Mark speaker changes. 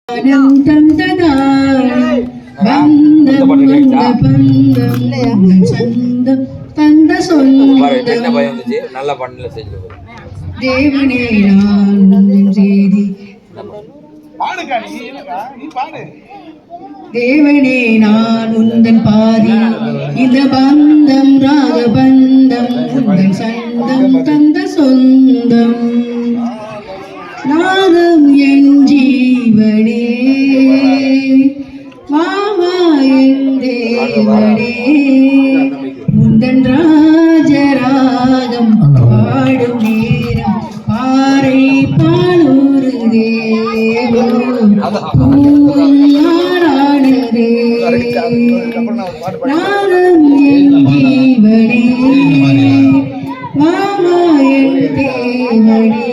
Speaker 1: அனந்தம் ததானம் பந்தம் வந்த பந்தம் சந்தம் தந்த சொந்தம்
Speaker 2: நல்ல பண்ணல செஞ்சு
Speaker 1: தேவனே நான் செய்தி தேவனே நான் உந்தன் பாதி இந்த பந்தம் ராகபந்தம் உந்தன் சந்தம் தந்த சொந்தம் நாகம் என் ஜீவனே மாமா என் தேவனே உந்தன் ராஜராகம் பாடும் நேரம் பாறை பாலூரு தேவம் பூவாரானதே நாகம் என் ஜீவனே மாமா என் தேவனே